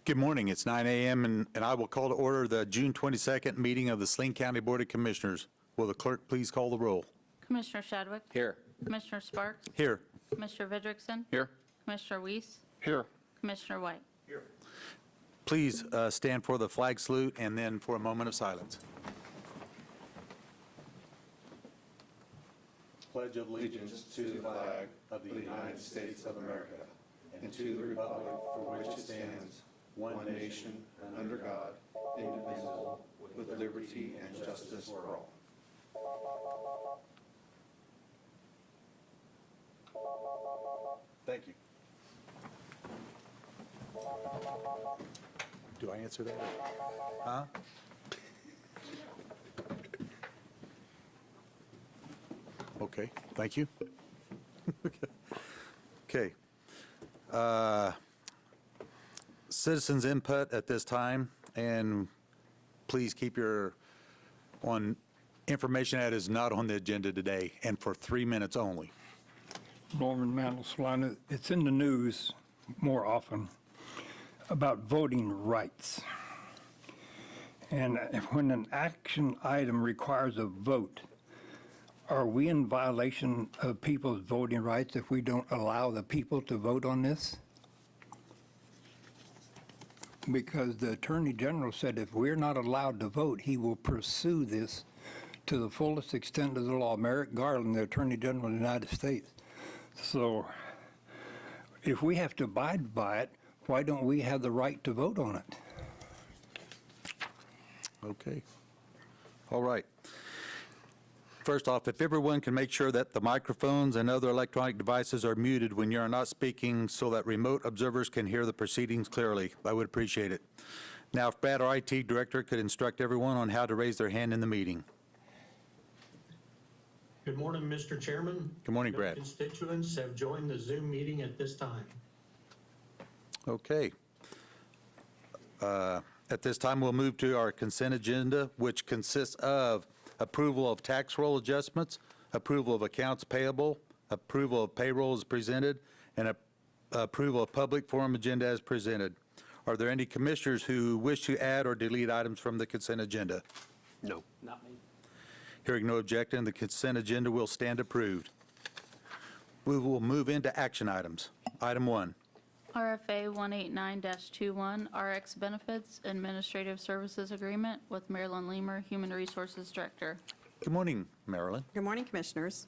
Good morning. It's 9 a.m. and I will call to order the June 22nd meeting of the Saline County Board of Commissioners. Will the clerk please call the roll? Commissioner Shadwick. Here. Commissioner Sparks. Here. Commissioner Vidrickson. Here. Commissioner Weiss. Here. Commissioner White. Please stand for the flag salute and then for a moment of silence. Pledge of allegiance to the flag of the United States of America and to the republic for which it stands, one nation, under God, indivisible, with liberty and justice for all. Thank you. Do I answer that? Huh? Okay, thank you. Okay. Citizens input at this time, and please keep your on information that is not on the agenda today, and for 3 minutes only. Norman Mandel, Salina. It's in the news more often about voting rights. And when an action item requires a vote, are we in violation of people's voting rights if we don't allow the people to vote on this? Because the Attorney General said if we're not allowed to vote, he will pursue this to the fullest extent of the law. Merrick Garland, the Attorney General of the United States. So if we have to abide by it, why don't we have the right to vote on it? Okay. All right. First off, if everyone can make sure that the microphones and other electronic devices are muted when you're not speaking so that remote observers can hear the proceedings clearly, I would appreciate it. Now, if Brad, our IT director, could instruct everyone on how to raise their hand in the meeting. Good morning, Mr. Chairman. Good morning, No Brad. Constituents have joined the Zoom meeting at this time. Okay. At this time, we'll move to our consent agenda, which consists of approval of tax roll adjustments, approval of accounts payable, approval of payroll as presented, and approval of public forum agenda as presented. Are there any commissioners who wish to add or delete items from the consent agenda? No. Not me. Hearing no objection, the consent agenda will stand approved. We will move into action items. Item 1. RFA 189-21, RX Benefits Administrative Services Agreement with Marilyn Leamer, Human Resources Director. Good morning, Marilyn. Good morning, Commissioners.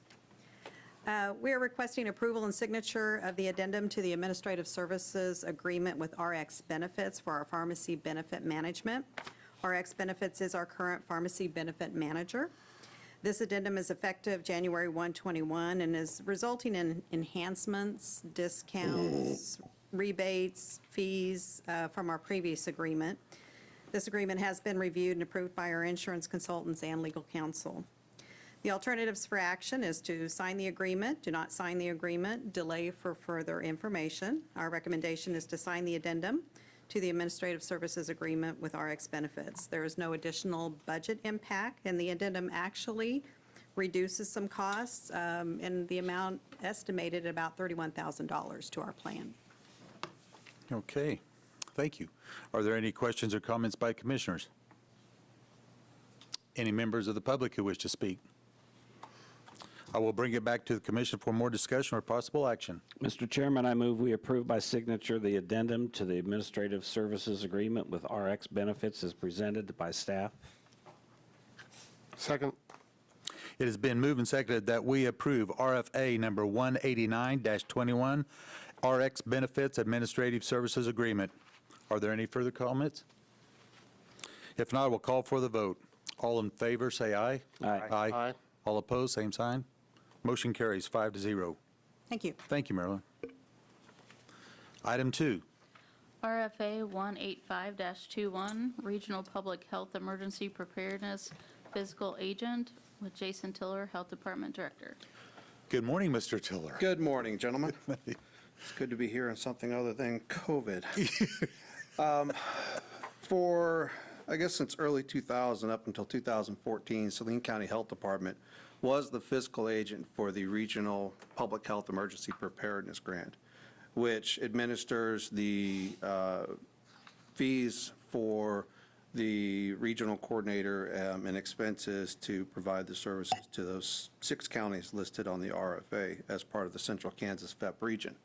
We are requesting approval and signature of the addendum to the Administrative Services Agreement with RX Benefits for our pharmacy benefit management. RX Benefits is our current pharmacy benefit manager. This addendum is effective January 1, 21 and is resulting in enhancements, discounts, rebates, fees from our previous agreement. This agreement has been reviewed and approved by our insurance consultants and legal counsel. The alternatives for action is to sign the agreement, do not sign the agreement, delay for further information. Our recommendation is to sign the addendum to the Administrative Services Agreement with RX Benefits. There is no additional budget impact, and the addendum actually reduces some costs in the amount estimated at about $31,000 to our plan. Okay, thank you. Are there any questions or comments by commissioners? Any members of the public who wish to speak? I will bring it back to the commission for more discussion or possible action. Mr. Chairman, I move we approve by signature the addendum to the Administrative Services Agreement with RX Benefits as presented by staff. Second. It has been moved and seconded that we approve RFA number 189-21, RX Benefits Administrative Services Agreement. Are there any further comments? If not, we'll call for the vote. All in favor, say aye. Aye. Aye. All opposed, same sign. Motion carries 5-0. Thank you. Thank you, Marilyn. Item 2. RFA 185-21, Regional Public Health Emergency Preparedness Physical Agent with Jason Tiller, Health Department Director. Good morning, Mr. Tiller. Good morning, gentlemen. It's good to be here on something other than COVID. For, I guess, since early 2000 up until 2014, Saline County Health Department was the fiscal agent for the Regional Public Health Emergency Preparedness Grant, which administers the fees for the regional coordinator and expenses to provide the services to those 6 counties listed on the RFA as part of the Central Kansas FEP region.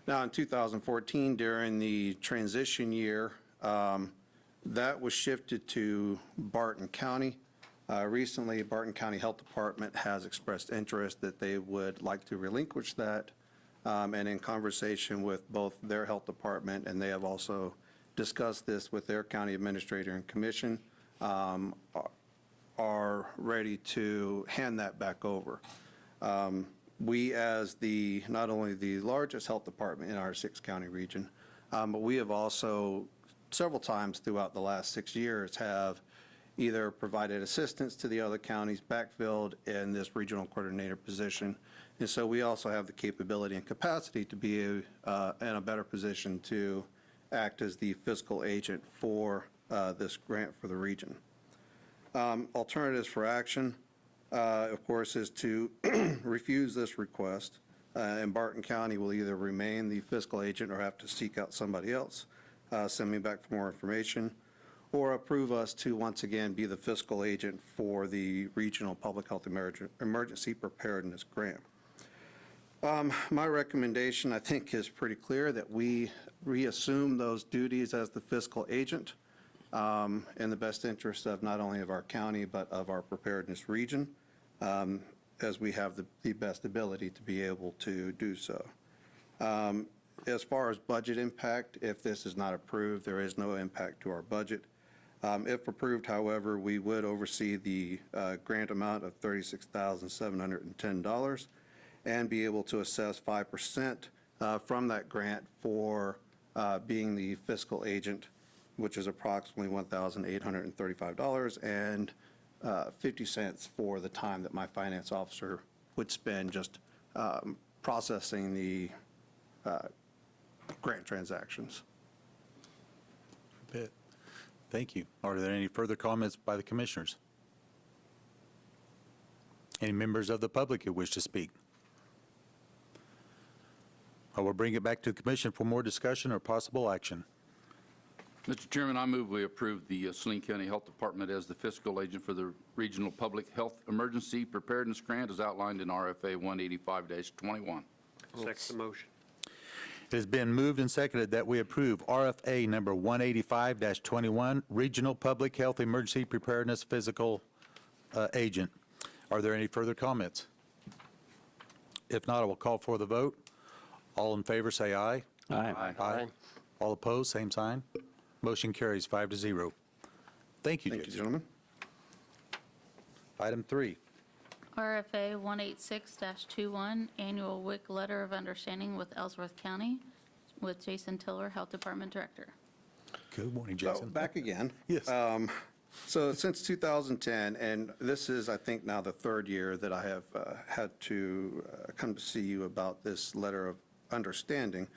Now, in 2014, during the transition year, that was shifted to Barton County. Recently, Barton County Health Department has expressed interest that they would like to relinquish that. And in conversation with both their health department, and they have also discussed this with their county administrator and commission, are ready to hand that back over. We, as not only the largest health department in our 6-county region, but we have also several times throughout the last 6 years have either provided assistance to the other counties, backfilled in this regional coordinator position. And so we also have the capability and capacity to be in a better position to act as the fiscal agent for this grant for the region. Alternatives for action, of course, is to refuse this request, and Barton County will either remain the fiscal agent or have to seek out somebody else, send me back for more information, or approve us to once again be the fiscal agent for the Regional Public Health Emergency Preparedness Grant. My recommendation, I think, is pretty clear that we reassume those duties as the fiscal agent in the best interest of not only of our county, but of our preparedness region, as we have the best ability to be able to do so. As far as budget impact, if this is not approved, there is no impact to our budget. If approved, however, we would oversee the grant amount of $36,710 and be able to assess 5% from that grant for being the fiscal agent, which is approximately $1,835 and 50 cents for the time that my finance officer would spend just processing the grant transactions. Thank you. Are there any further comments by the commissioners? Any members of the public who wish to speak? I will bring it back to the commission for more discussion or possible action. Mr. Chairman, I move we approve the Saline County Health Department as the fiscal agent for the Regional Public Health Emergency Preparedness Grant as outlined in RFA 185-21. Second the motion. It has been moved and seconded that we approve RFA number 185-21, Regional Public Health Emergency Preparedness Physical Agent. Are there any further comments? If not, I will call for the vote. All in favor, say aye. Aye. Aye. All opposed, same sign. Motion carries 5-0. Thank you, Thank you, Jason. gentlemen. Item 3. RFA 186-21, Annual WIC Letter of Understanding with Ellsworth County, with Jason Tiller, Health Department Director. Good morning, So Jason. back again. Yes. So since 2010, and this is, I think, now the 3rd year that I have had to come to see you about this letter of understanding.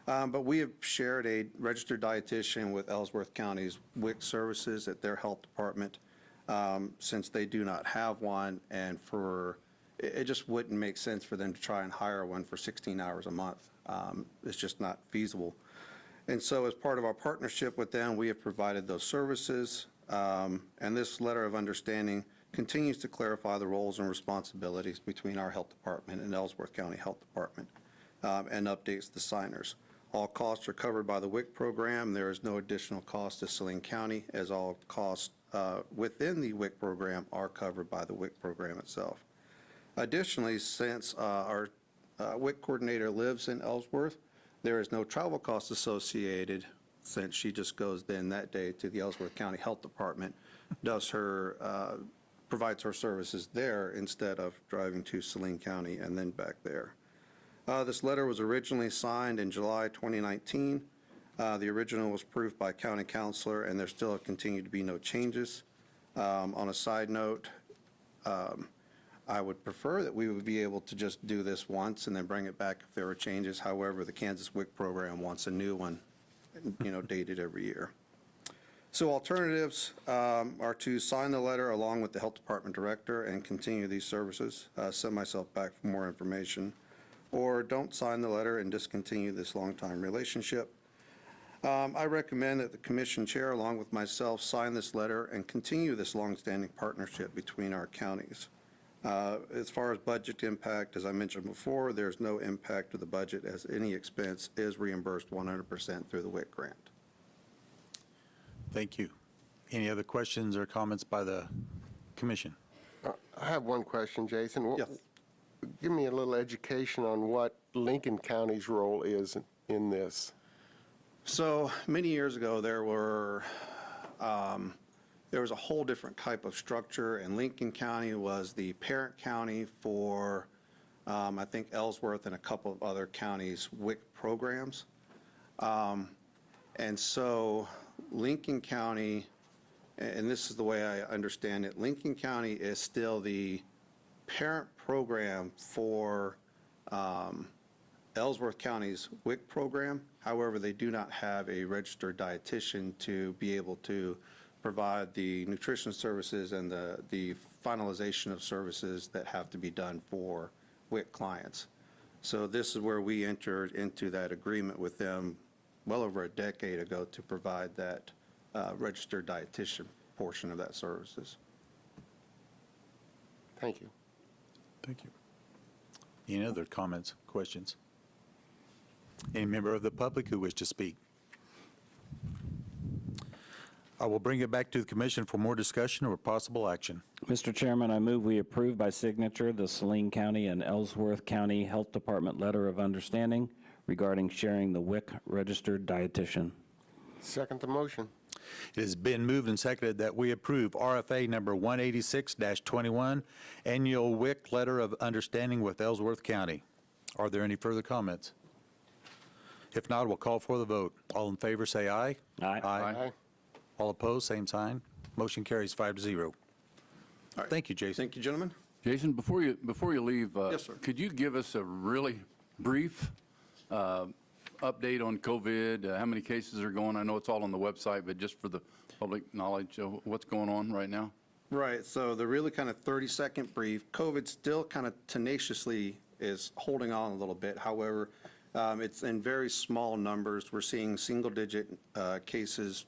But we have shared a registered dietitian with Ellsworth County's WIC services at their health department since they do not have one, and it just wouldn't make sense for them to try and hire one for 16 hours a month. It's just not feasible. And so as part of our partnership with them, we have provided those services. And this letter of understanding continues to clarify the roles and responsibilities between our health department and Ellsworth County Health Department, and updates the signers. All costs are covered by the WIC program. There is no additional cost to Saline County, as all costs within the WIC program are covered by the WIC program itself. Additionally, since our WIC coordinator lives in Ellsworth, there is no travel cost associated, since she just goes then that day to the Ellsworth County Health Department, provides her services there instead of driving to Saline County and then back there. This letter was originally signed in July 2019. The original was approved by County Councilor, and there still continue to be no changes. On a side note, I would prefer that we would be able to just do this once and then bring it back if there were changes. However, the Kansas WIC program wants a new one, dated every year. So alternatives are to sign the letter along with the Health Department Director and continue these services, send myself back for more information, or don't sign the letter and discontinue this long-time relationship. I recommend that the commission chair, along with myself, sign this letter and continue this longstanding partnership between our counties. As far as budget impact, as I mentioned before, there's no impact to the budget as any expense is reimbursed 100% through the WIC grant. Thank you. Any other questions or comments by the commission? I have one question, Jason. Yes. Give me a little education on what Lincoln County's role is in this. So many years ago, there was a whole different type of structure, and Lincoln County was the parent county for, I think, Ellsworth and a couple of other counties' WIC programs. And so Lincoln County, and this is the way I understand it, Lincoln County is still the parent program for Ellsworth County's WIC program. However, they do not have a registered dietitian to be able to provide the nutrition services and the finalization of services that have to be done for WIC clients. So this is where we entered into that agreement with them well over a decade ago to provide that registered dietitian portion of that services. Thank you. Thank you. Any other comments, questions? Any member of the public who wish to speak? I will bring it back to the commission for more discussion or possible action. Mr. Chairman, I move we approve by signature the Saline County and Ellsworth County Health Department Letter of Understanding regarding sharing the WIC registered dietitian. Second the motion. It has been moved and seconded that we approve RFA number 186-21, Annual WIC Letter of Understanding with Ellsworth County. Are there any further comments? If not, we'll call for the vote. All in favor, say aye. Aye. Aye. All opposed, same sign. Motion carries 5-0. All right. Thank you, Jason. Thank you, gentlemen. Jason, before you leave, Yes, sir. could you give us a really brief update on COVID? How many cases are going? I know it's all on the website, but just for the public knowledge of what's going on right now? Right, so the really kind of 30-second brief, COVID still kind of tenaciously is holding on a little bit. However, it's in very small numbers. We're seeing single-digit cases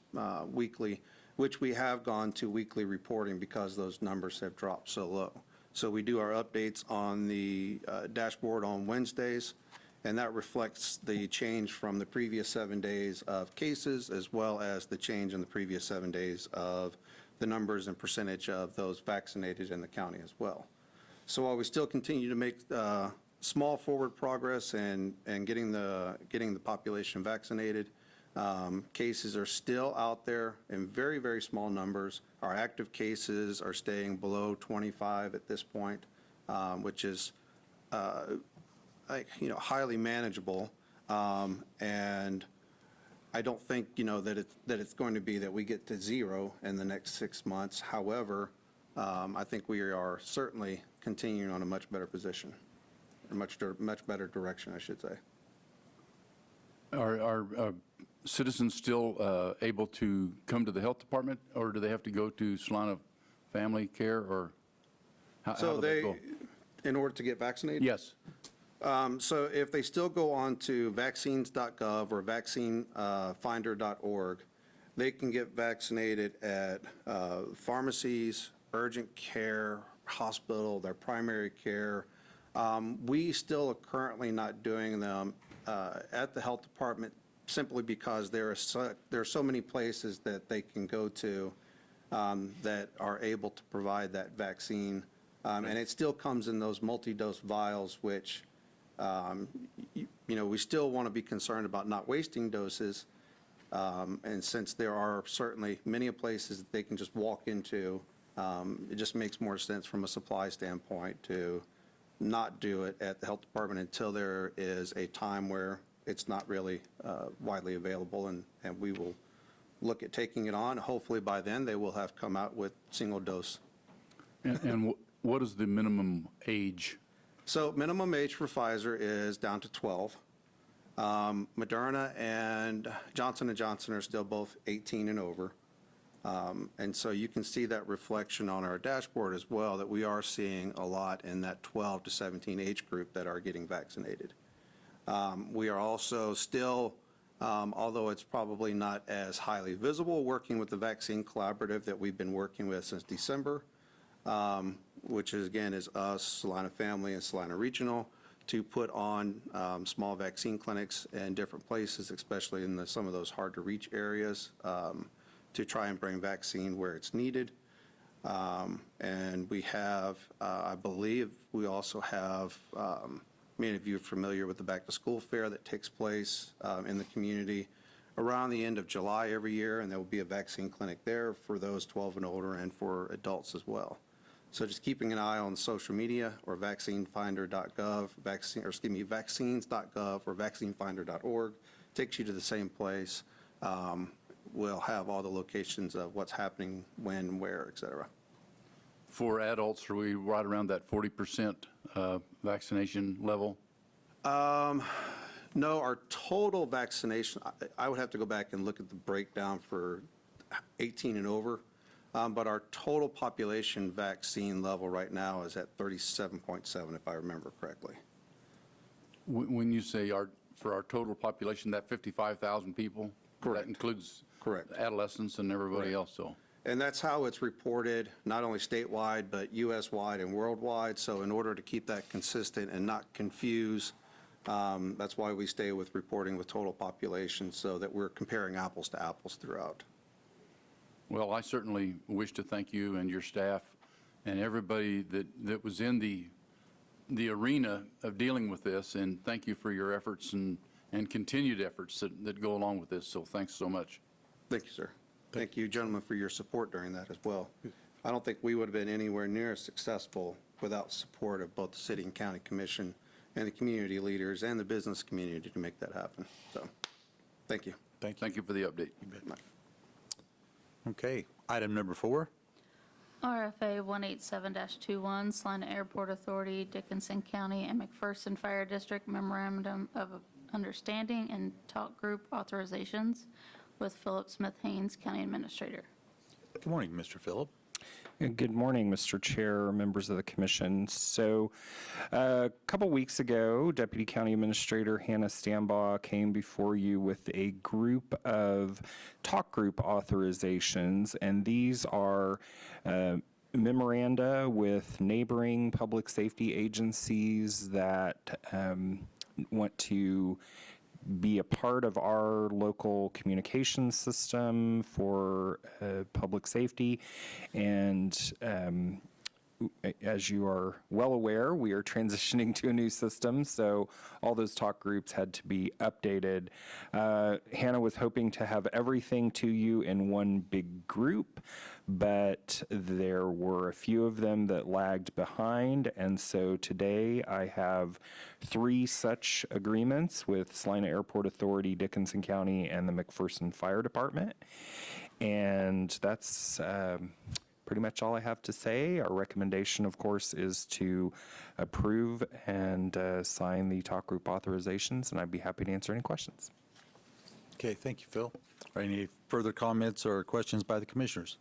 weekly, which we have gone to weekly reporting because those numbers have dropped so low. So we do our updates on the dashboard on Wednesdays, and that reflects the change from the previous 7 days of cases, as well as the change in the previous 7 days of the numbers and percentage of those vaccinated in the county as well. So while we still continue to make small forward progress and getting the population vaccinated, cases are still out there in very, very small numbers. Our active cases are staying below 25 at this point, which is highly manageable. And I don't think that it's going to be that we get to zero in the next 6 months. However, I think we are certainly continuing on a much better position, a much better direction, I should say. Are citizens still able to come to the health department, or do they have to go to Salina Family Care, or how So do they go? in order to get vaccinated? Yes. So if they still go on to vaccines.gov or vaccinefinder.org, they can get vaccinated at pharmacies, urgent care, hospital, their primary care. We still are currently not doing them at the health department simply because there are so many places that they can go to that are able to provide that vaccine. And it still comes in those multi-dose vials, which we still want to be concerned about not wasting doses. And since there are certainly many places that they can just walk into, it just makes more sense from a supply standpoint to not do it at the health department until there is a time where it's not really widely available, and we will look at taking it on. Hopefully by then they will have come out with single dose. And what is the minimum age? So minimum age for Pfizer is down to 12. Moderna and Johnson & Johnson are still both 18 and over. And so you can see that reflection on our dashboard as well, that we are seeing a lot in that 12 to 17 age group that are getting vaccinated. We are also still although it's probably not as highly visible, working with the Vaccine Collaborative that we've been working with since December, which is, again, is us, Salina Family, and Salina Regional, to put on small vaccine clinics in different places, especially in some of those hard-to-reach areas, to try and bring vaccine where it's needed. And we have, I believe, we also have, many of you are familiar with the back-to-school fair that takes place in the community around the end of July every year, and there will be a vaccine clinic there for those 12 and older and for adults as well. So just keeping an eye on social media or vaccinefinder.gov, vaccines.gov or vaccinefinder.org takes you to the same place. We'll have all the locations of what's happening, when, where, et cetera. For adults, are we right around that 40% vaccination level? No, our total vaccination, I would have to go back and look at the breakdown for 18 and over, but our total population vaccine level right now is at 37.7, if I remember correctly. When you say for our total population, that 55,000 people? Correct. That includes Correct. adolescents and everybody else, so. And that's how it's reported, not only statewide, but US-wide and worldwide. So in order to keep that consistent and not confuse, that's why we stay with reporting with total population, so that we're comparing apples to apples throughout. Well, I certainly wish to thank you and your staff and everybody that was in the arena of dealing with this, and thank you for your efforts and continued efforts that go along with this. So thanks so much. Thank you, sir. Thank you, gentlemen, for your support during that as well. I don't think we would have been anywhere near as successful without support of both the city and county commission and the community leaders and the business community to make that happen. So, thank you. Thank you for the update. Okay, item number 4. RFA 187-21, Salina Airport Authority, Dickinson County, and Mcpherson Fire District Memorandum of Understanding and Talk Group Authorizations with Philip Smith Haynes, County Administrator. Good morning, Mr. Phillip. Good morning, Mr. Chair, members of the commission. So a couple weeks ago, Deputy County Administrator Hannah Stambaugh came before you with a group of talk group authorizations, and these are memoranda with neighboring public safety agencies that want to be a part of our local communication system for public safety. And as you are well aware, we are transitioning to a new system, so all those talk groups had to be updated. Hannah was hoping to have everything to you in one big group, but there were a few of them that lagged behind, and so today I have 3 such agreements with Salina Airport Authority, Dickinson County, and the Mcpherson Fire Department. And that's pretty much all I have to say. Our recommendation, of course, is to approve and sign the talk group authorizations, and I'd be happy to answer any questions. Okay, thank you, Phil. Are any further comments or questions by the commissioners?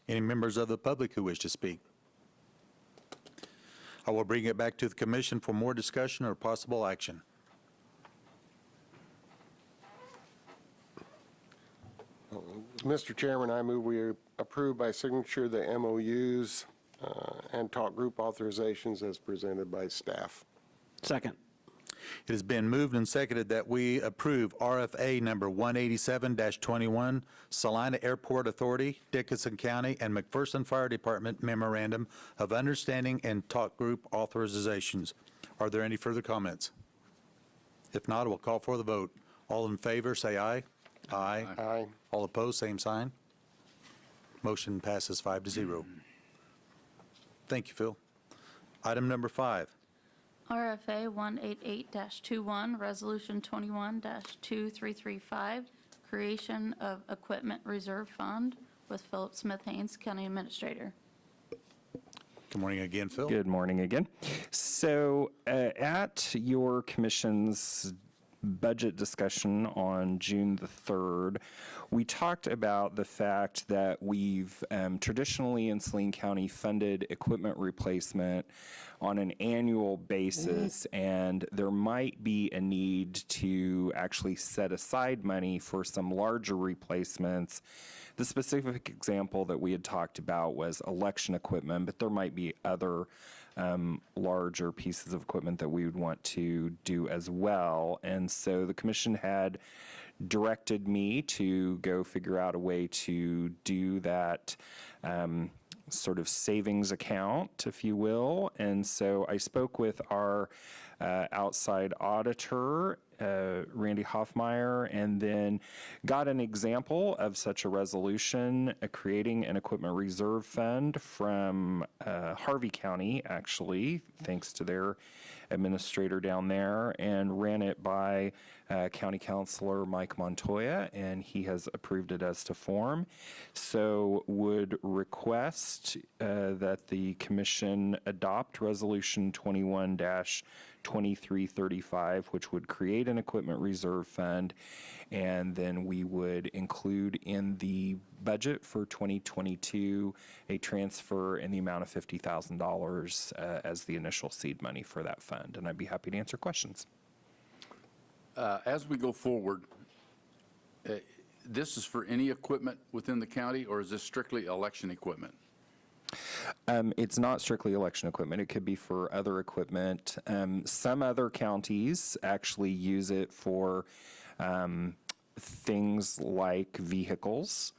Any members of the public who wish to speak? I will bring it back to the commission for more discussion or possible action. Mr. Chairman, I move we approve by signature the MOUs and talk group authorizations as presented by staff. Second. It has been moved and seconded that we approve RFA number 187-21, Salina Airport Authority, Dickinson County, and Mcpherson Fire Department Memorandum of Understanding and Talk Group Authorizations. Are there any further comments? If not, I will call for the vote. All in favor, say aye. Aye. Aye. All opposed, same sign. Motion passes 5-0. Thank you, Phil. Item number 5. RFA 188-21, Resolution 21-2335, Creation of Equipment Reserve Fund with Philip Smith Haynes, County Administrator. Good morning again, Phil. Good morning again. So at your commission's budget discussion on June the 3rd, we talked about the fact that we've traditionally in Saline County funded equipment replacement on an annual basis, and there might be a need to actually set aside money for some larger replacements. The specific example that we had talked about was election equipment, but there might be other larger pieces of equipment that we would want to do as well. And so the commission had directed me to go figure out a way to do that sort of savings account, if you will. And so I spoke with our outside auditor, Randy Hoffmeyer, and then got an example of such a resolution, creating an equipment reserve fund from Harvey County, actually, thanks to their administrator down there, and ran it by County Councilor Mike Montoya, and he has approved it as to form. So would request that the commission adopt Resolution 21-2335, which would create an equipment reserve fund, and then we would include in the budget for 2022 a transfer in the amount of $50,000 as the initial seed money for that fund. And I'd be happy to answer questions. As we go forward, this is for any equipment within the county, or is this strictly election equipment? It's not strictly election equipment. It could be for other equipment. Some other counties actually use it for things like vehicles.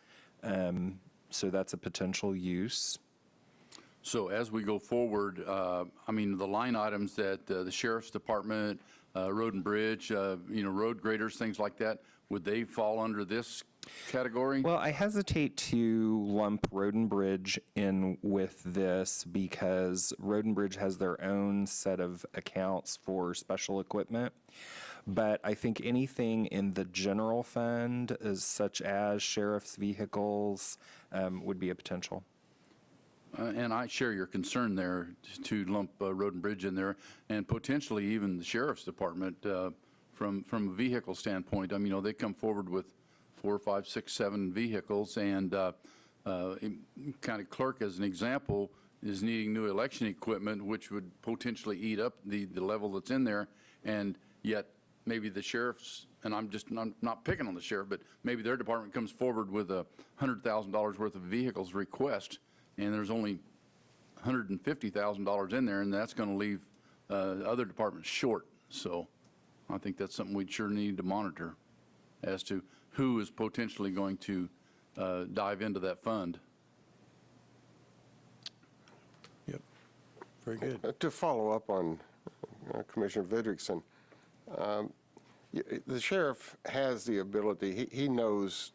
So that's a potential use. So as we go forward, I mean, the line items that the sheriff's department, road and bridge, road graders, things like that, would they fall under this category? Well, I hesitate to lump Road and Bridge in with this because Road and Bridge has their own set of accounts for special equipment. But I think anything in the general fund, such as sheriff's vehicles, would be a potential. And I share your concern there to lump road and bridge in there, and potentially even the sheriff's department from a vehicle standpoint. I mean, they come forward with 4, 5, 6, 7 vehicles, and county clerk, as an example, is needing new election equipment, which would potentially eat up the level that's in there, and yet maybe the sheriff's, and I'm not picking on the sheriff, but maybe their department comes forward with a $100,000 worth of vehicles request, and there's only $150,000 in there, and that's going to leave other departments short. So I think that's something we'd sure need to monitor as to who is potentially going to dive into that fund. Yep. Very good. To follow up on Commissioner Vidrickson, the sheriff has the ability, he knows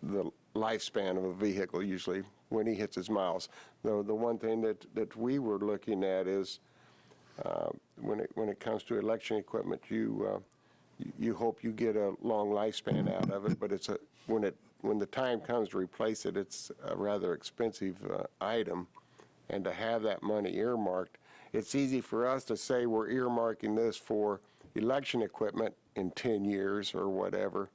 the lifespan of a vehicle usually when he hits his miles. Though the one thing that we were looking at is when it comes to election equipment, you hope you get a long lifespan out of it, but when the time comes to replace it, it's a rather expensive item, and to have that money earmarked, it's easy for us to say we're earmarking this for election equipment in 10 years or whatever,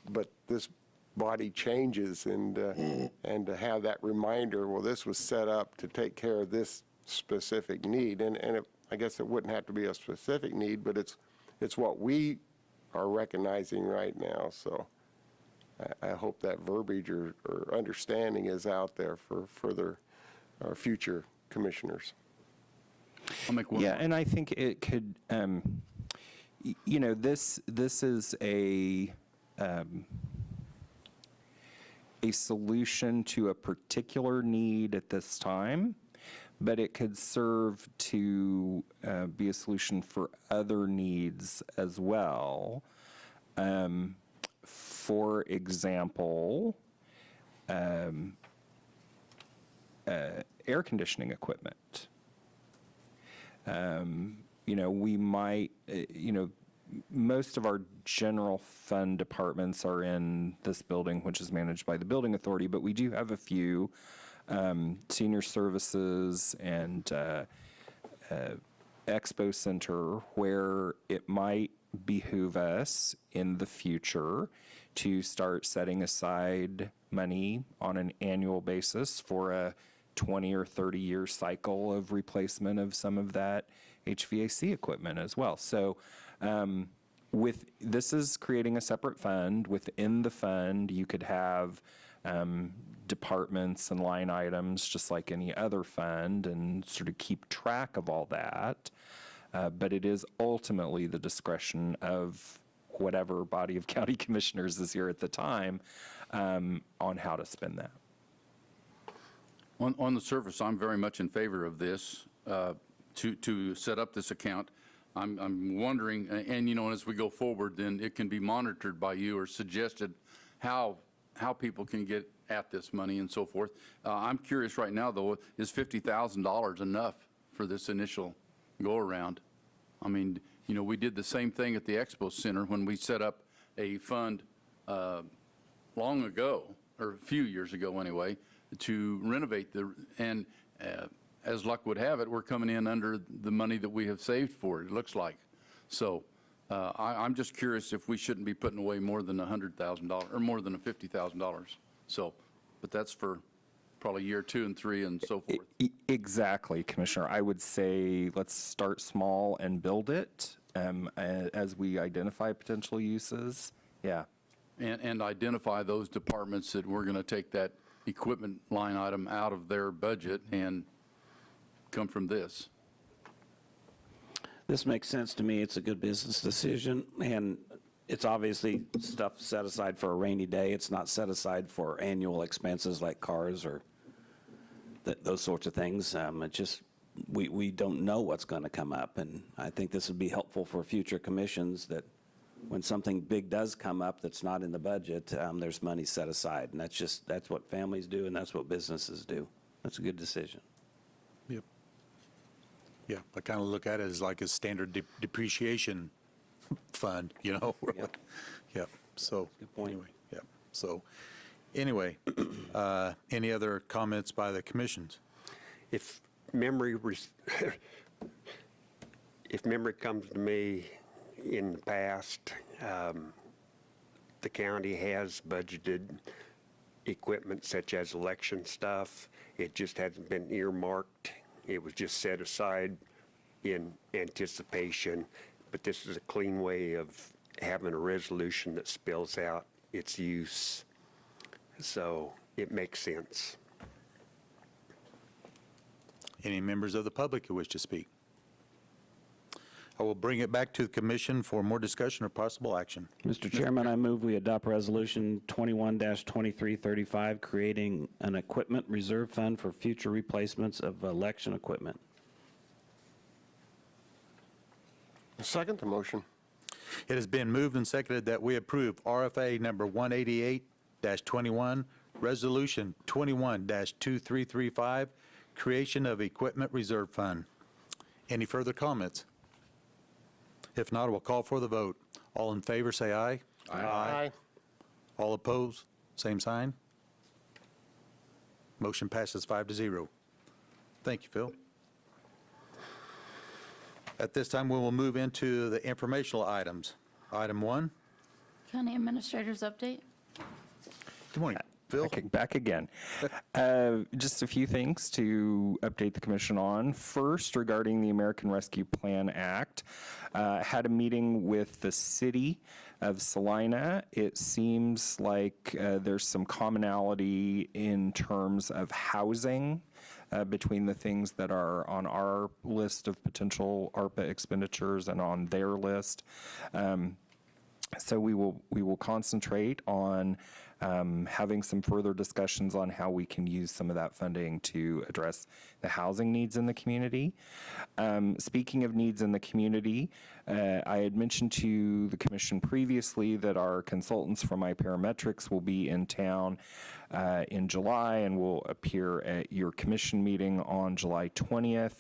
but this body changes, and to have that reminder, well, this was set up to take care of this specific need, and I guess it wouldn't have to be a specific need, but it's what we are recognizing right now. So I hope that verbiage or understanding is out there for further our future commissioners. I'll make one. Yeah, and I think it could, this is a solution to a particular need at this time, but it could serve to be a solution for other needs as well. For example, air conditioning equipment. We might, most of our general fund departments are in this building, which is managed by the building authority, but we do have a few senior services and expo center where it might behoove us in the future to start setting aside money on an annual basis for a 20 or 30-year cycle of replacement of some of that HVAC equipment as well. So this is creating a separate fund. Within the fund, you could have departments and line items just like any other fund and sort of keep track of all that. But it is ultimately the discretion of whatever body of county commissioners is here at the time on how to spend that. On the surface, I'm very much in favor of this, to set up this account. I'm wondering, and as we go forward, then it can be monitored by you or suggested how people can get at this money and so forth. I'm curious right now, though, is $50,000 enough for this initial go-around? I mean, we did the same thing at the Expo Center when we set up a fund long ago, or a few years ago anyway, to renovate and as luck would have it, we're coming in under the money that we have saved for it looks like. So I'm just curious if we shouldn't be putting away more than $100,000 or more than $50,000. So, but that's for probably year 2 and 3 and so forth. Exactly, Commissioner. I would say let's start small and build it as we identify potential uses. Yeah. And identify those departments that we're going to take that equipment line item out of their budget and come from this. This makes sense to me. It's a good business decision, and it's obviously stuff set aside for a rainy day. It's not set aside for annual expenses like cars or those sorts of things. It just, we don't know what's going to come up, and I think this would be helpful for future commissions that when something big does come up that's not in the budget, there's money set aside, and that's what families do, and that's what businesses do. That's a good decision. Yep. Yeah, I kind of look at it as like a standard depreciation fund, Yep. Yep, so. Good point. Anyway, yep, so, anyway, any other comments by the commissions? If memory comes to me in the past, the county has budgeted equipment such as election stuff. It just hasn't been earmarked. It was just set aside in anticipation. But this is a clean way of having a resolution that spells out its use. So it makes sense. Any members of the public who wish to speak? I will bring it back to the commission for more discussion or possible action. Mr. Chairman, I move we adopt Resolution 21-2335, creating an equipment reserve fund for future replacements of election equipment. Second the motion. It has been moved and seconded that we approve RFA number 188-21, Resolution 21-2335, creation of Equipment Reserve Fund. Any further comments? If not, we'll call for the vote. All in favor, say aye. Aye. All opposed, same sign. Motion passes 5-0. Thank you, Phil. At this time, we will move into the informational items. Item 1. County Administrator's update. Good morning, Phil. Back again. Just a few things to update the commission on. First, regarding the American Rescue Plan Act, had a meeting with the city of Salina. It seems like there's some commonality in terms of housing between the things that are on our list of potential ARPA expenditures and on their list. So we will concentrate on having some further discussions on how we can use some of that funding to address the housing needs in the community. Speaking of needs in the community, I had mentioned to the commission previously that our consultants from iParametrics will be in town in July and will appear at your commission meeting on July 20th.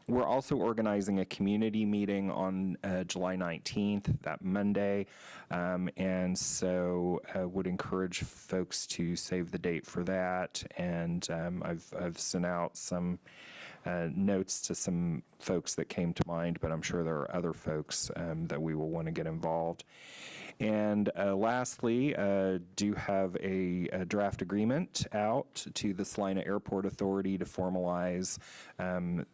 We're also organizing a community meeting on July 19th, that Monday, and so I would encourage folks to save the date for that. And I've sent out some notes to some folks that came to mind, but I'm sure there are other folks that we will want to get involved. And lastly, do have a draft agreement out to the Salina Airport Authority to formalize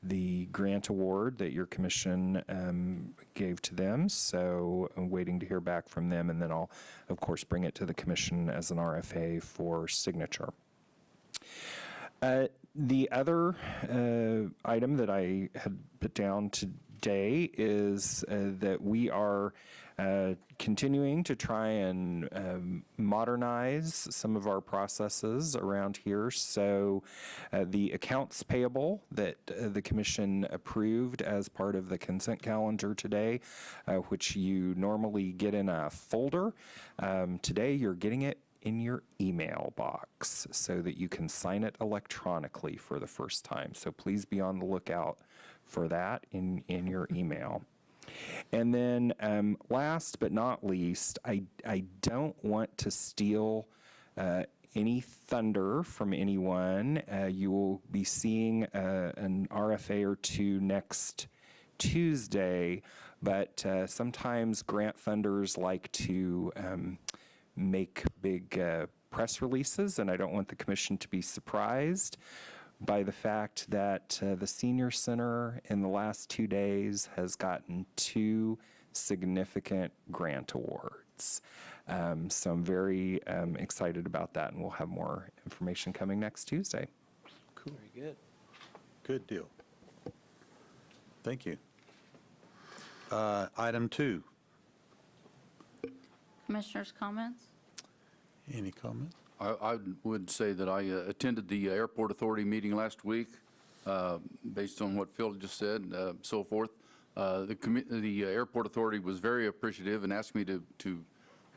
the grant award that your commission gave to them. So I'm waiting to hear back from them, and then I'll, of course, bring it to the commission as an RFA for signature. The other item that I had put down today is that we are continuing to try and modernize some of our processes around here. So the accounts payable that the commission approved as part of the consent calendar today, which you normally get in a folder, today you're getting it in your email box so that you can sign it electronically for the first time. So please be on the lookout for that in your email. And then last but not least, I don't want to steal any thunder from anyone. You will be seeing an RFA or two next Tuesday, but sometimes grant funders like to make big press releases, and I don't want the commission to be surprised by the fact that the Senior Center in the last 2 days has gotten 2 significant grant awards. So I'm very excited about that, and we'll have more information coming next Tuesday. Cool. Very good. Good deal. Thank you. Item 2. Commissioners' comments? Any comments? I would say that I attended the Airport Authority meeting last week, based on what Phil just said, so forth. The Airport Authority was very appreciative and asked me to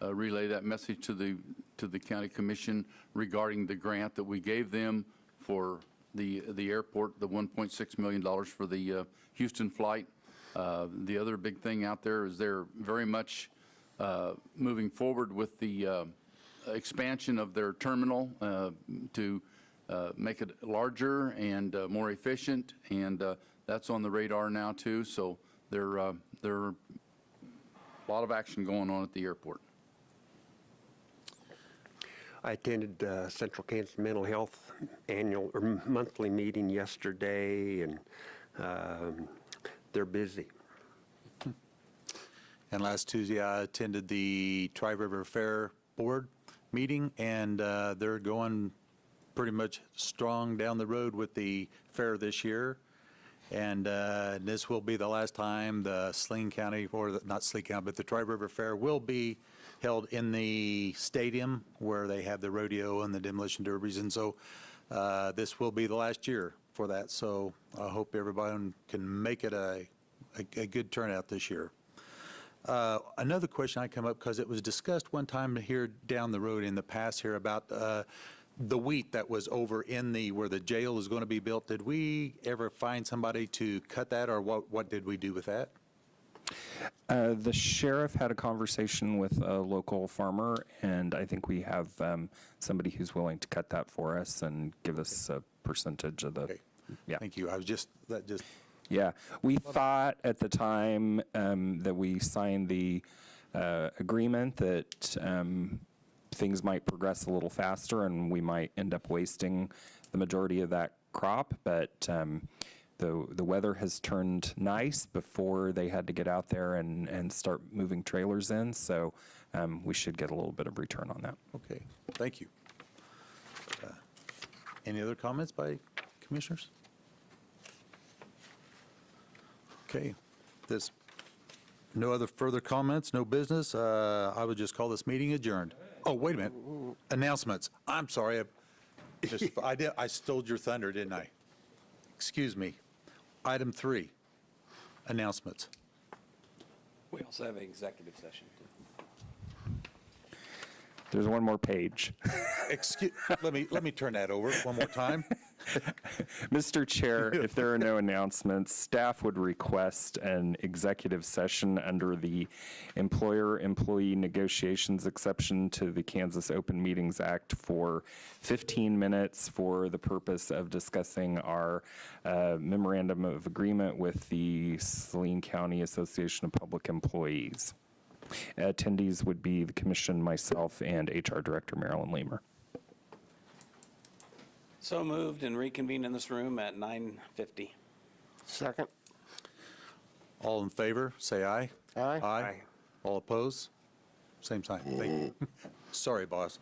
relay that message to the County Commission regarding the grant that we gave them for the airport, the $1.6 million for the Houston flight. The other big thing out there is they're very much moving forward with the expansion of their terminal to make it larger and more efficient, and that's on the radar now too. So there are a lot of action going on at the airport. I attended Central Kansas Mental Health annual or monthly meeting yesterday, and they're busy. And last Tuesday, I attended the Tri-River Fair Board meeting, and they're going pretty much strong down the road with the fair this year. And this will be the last time the Saline County, or not Saline County, but the Tri-River Fair will be held in the stadium where they have the rodeo and the demolition derbies. And so this will be the last year for that. So I hope everyone can make it a good turnout this year. Another question I come up, because it was discussed one time here down the road in the past here about the wheat that was over in where the jail is going to be built. Did we ever find somebody to cut that, or what did we do with that? The sheriff had a conversation with a local farmer, and I think we have somebody who's willing to cut that for us and give us a percentage of the. Okay. Yeah. Thank you. Yeah, we thought at the time that we signed the agreement that things might progress a little faster and we might end up wasting the majority of that crop, but the weather has turned nice before they had to get out there and start moving trailers in, so we should get a little bit of return on that. Okay, thank you. Any other comments by commissioners? Okay, no other further comments, no business. I would just call this meeting adjourned. Oh, wait a minute. Announcements. I'm sorry. I stole your thunder, didn't I? Excuse me. Item 3, announcements. We also have an executive session. There's one more page. Let me turn that over one more time. Mr. Chair, if there are no announcements, staff would request an executive session under the employer-employee negotiations exception to the Kansas Open Meetings Act for 15 minutes for the purpose of discussing our memorandum of agreement with the Saline County Association of Public Employees. Attendees would be the commission, myself, and HR Director Marilyn Leamer. So moved and reconvened in this room at 9:50. Second? All in favor, say aye. Aye. Aye. All opposed? Same sign. Thank you. Sorry, boss.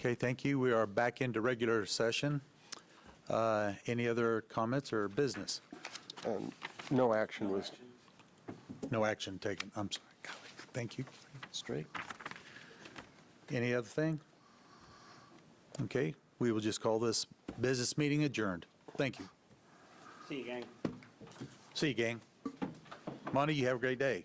Okay, thank you. We are back into regular session. Any other comments or business? No action was, No action taken. I'm sorry. Golly, thank you. Straight. Any other thing? Okay, we will just call this business meeting adjourned. Thank you. See you, gang. See you, gang. Monty, you have a great day.